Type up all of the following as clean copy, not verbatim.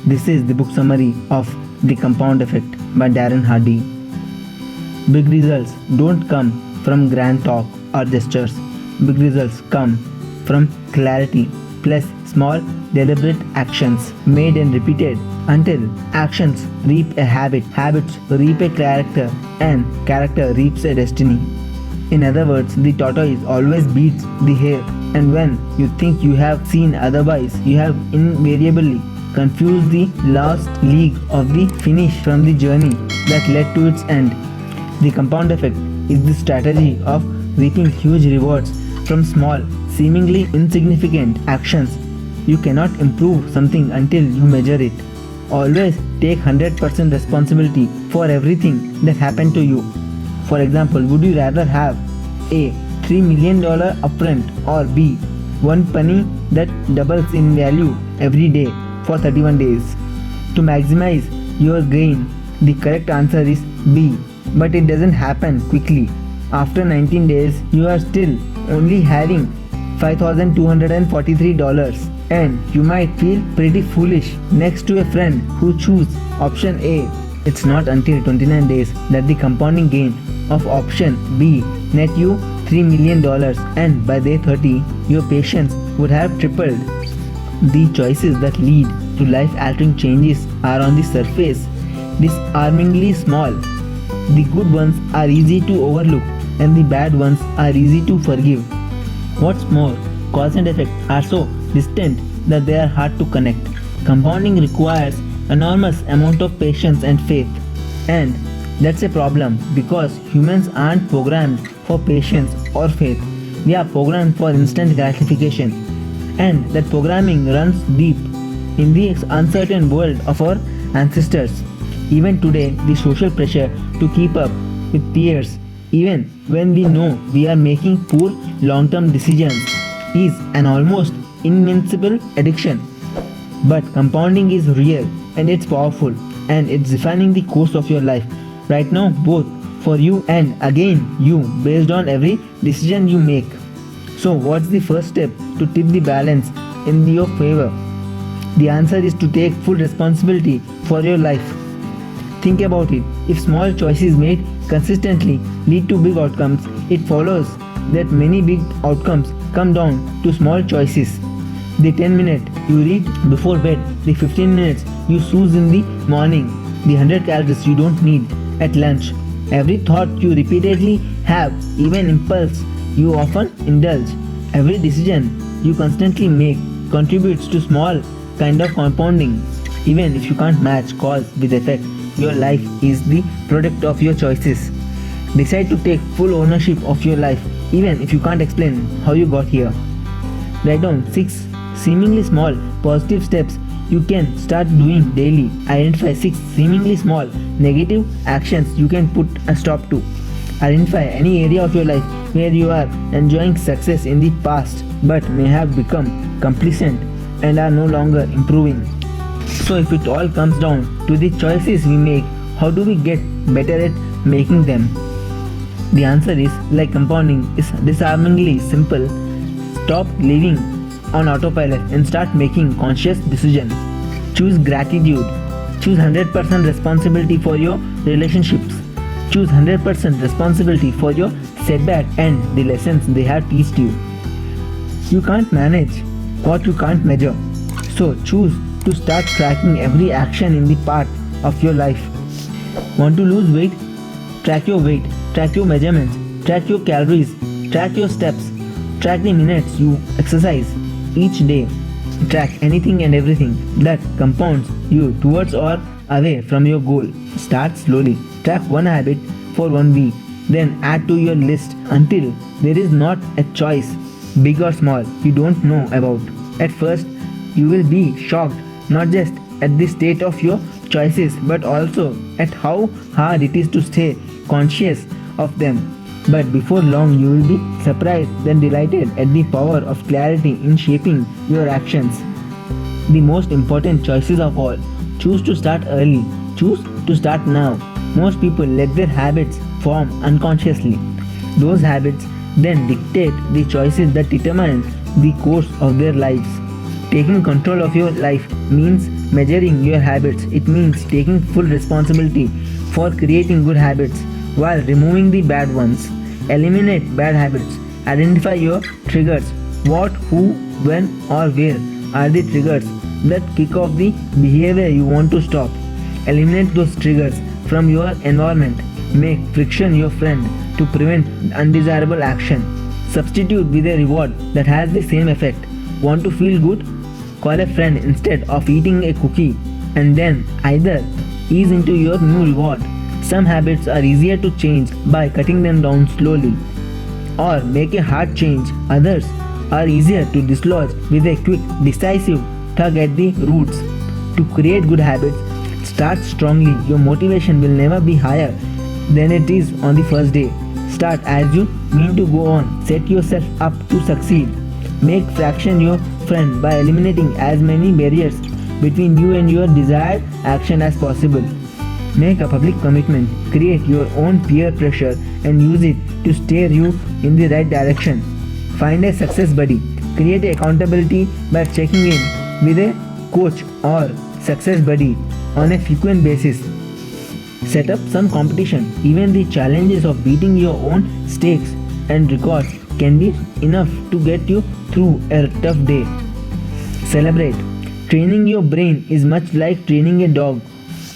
This is the book summary of The Compound Effect by Darren Hardy. Big results don't come from grand talk or gestures. Big results come from clarity plus small deliberate actions made and repeated until actions reap a habit, habits reap a character, and character reaps a destiny. In other words, the tortoise always beats the hare, and when you think you have seen otherwise, you have invariably confused the last league of the finish from the journey that led to its end. The compound effect is the strategy of reaping huge rewards from small, seemingly insignificant actions. You cannot improve something until you measure it. Always take 100% responsibility for everything that happened to you. For example, would you rather have A. $3 million upfront or B. 1 penny that doubles in value every day for 31 days? To maximize your gain, the correct answer is B. But it doesn't happen quickly. After 19 days, you are still only having $5,243 and you might feel pretty foolish next to a friend who choose option A. It's not until 29 days that the compounding gain of option B net you $3 million, and by day 30 your patience would have tripled. The choices that lead to life-altering changes are on the surface disarmingly small. The good ones are easy to overlook and the bad ones are easy to forgive. What's more, cause and effect are so distant that they are hard to connect. Compounding requires enormous amount of patience and faith, and that's a problem because humans aren't programmed for patience or faith. We are programmed for instant gratification, and that programming runs deep in the uncertain world of our ancestors. Even today, the social pressure to keep up with peers, even when we know we are making poor long-term decisions, is an almost invincible addiction. But compounding is real and it's powerful, and it's defining the course of your life right now, both for you and again you, based on every decision you make. So what's the first step to tip the balance in your favor? The answer is to take full responsibility for your life. Think about it. If small choices made consistently lead to big outcomes, it follows that many big outcomes come down to small choices. The 10 minutes you read before bed, the 15 minutes you snooze in the morning, the 100 calories you don't need at lunch, every thought you repeatedly have, even impulse you often indulge, every decision you constantly make contributes to small kind of compounding. Even if you can't match cause with effect, your life is the product of your choices. Decide to take full ownership of your life, even if you can't explain how you got here. Write down 6 seemingly small positive steps you can start doing daily. Identify 6 seemingly small negative actions you can put a stop to. Identify any area of your life where you are enjoying success in the past but may have become complacent and are no longer improving. So if it all comes down to the choices we make, how do we get better at making them? The answer is, like compounding, is disarmingly simple. Stop living on autopilot and start making conscious decisions. Choose gratitude. Choose 100% responsibility for your relationships. Choose 100% responsibility for your setback and the lessons they have taught you. You can't manage what you can't measure. So choose to start tracking every action in the part of your life. Want to lose weight? Track your weight. Track your measurements. Track your calories. Track your steps. Track the minutes you exercise each day. Track anything and everything that compounds you towards or away from your goal. Start slowly. Track one habit for 1 week. Then add to your list until there is not a choice, big or small, you don't know about. At first, you will be shocked not just at the state of your choices but also at how hard it is to stay conscious of them. But before long, you will be surprised and delighted at the power of clarity in shaping your actions. The most important choices of all: choose to start early. Choose to start now. Most people let their habits form unconsciously. Those habits then dictate the choices that determine the course of their lives. Taking control of your life means Measuring your habits, it means taking full responsibility for creating good habits while removing the bad ones. Eliminate bad habits. Identify your triggers. What, who, when, or where are the triggers that kick off the behavior you want to stop. Eliminate those triggers from your environment. Make friction your friend to prevent undesirable action. Substitute with a reward that has the same effect. Want to feel good? Call a friend instead of eating a cookie, and then either ease into your new reward. Some habits are easier to change by cutting them down slowly, or make a hard change. Others are easier to dislodge with a quick, decisive tug at the roots. To create good habits, start strongly. Your motivation will never be higher than it is on the first day. Start as you mean to go on. Set yourself up to succeed. Make fraction your friend by eliminating as many barriers between you and your desired action as possible. Make a public commitment. Create your own peer pressure and use it to steer you in the right direction. Find a success buddy. Create accountability by checking in with a coach or success buddy on a frequent basis. Set up some competition. Even the challenges of beating your own stakes and records can be enough to get you through a tough day. Celebrate. Training your brain is much like training a dog.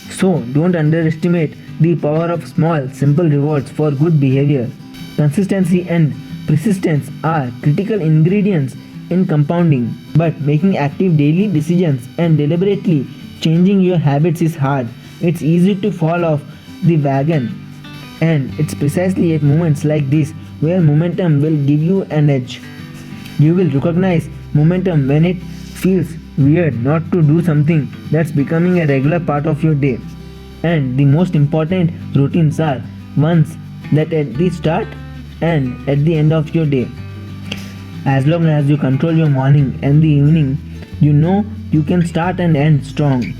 So don't underestimate the power of small, simple rewards for good behavior. Consistency and persistence are critical ingredients in compounding, but making active daily decisions and deliberately changing your habits is hard. It's easy to fall off the wagon, and it's precisely at moments like this where momentum will give you an edge. You will recognize momentum when it feels weird not to do something that's becoming a regular part of your day. And the most important routines are ones that at the start and at the end of your day. As long as you control your morning and the evening, you know you can start and end strong.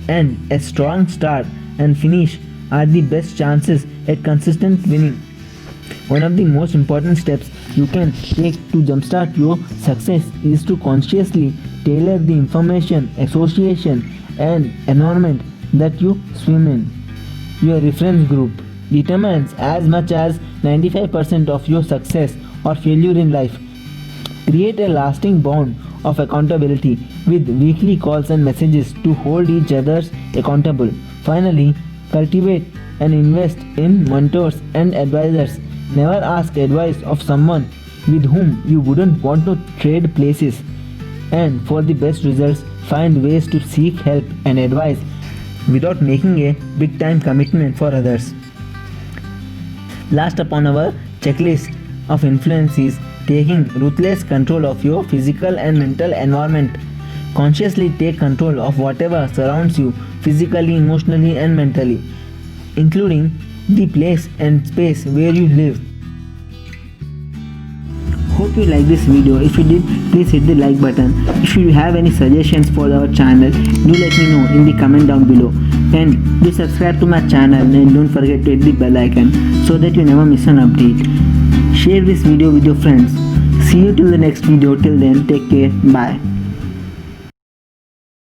And a strong start and finish are the best chances at consistent winning. One of the most important steps you can take to jumpstart your success is to consciously tailor the information, association, and environment that you swim in. Your reference group determines as much as 95% of your success or failure in life. Create a lasting bond of accountability with weekly calls and messages to hold each other accountable. Finally, cultivate and invest in mentors and advisors. Never ask advice of someone with whom you wouldn't want to trade places. And for the best results, find ways to seek help and advice without making a big time commitment for others. Last upon our checklist of influence is taking ruthless control of your physical and mental environment. Consciously take control of whatever surrounds you physically, emotionally, and mentally, including the place and space where you live. Hope you like this video. If you did, please hit the like button. If you have any suggestions for our channel, do let me know in the comment down below. And do subscribe to my channel and don't forget to hit the bell icon so that you never miss an update. Share this video with your friends. See you till the next video. Till then, take care. Bye.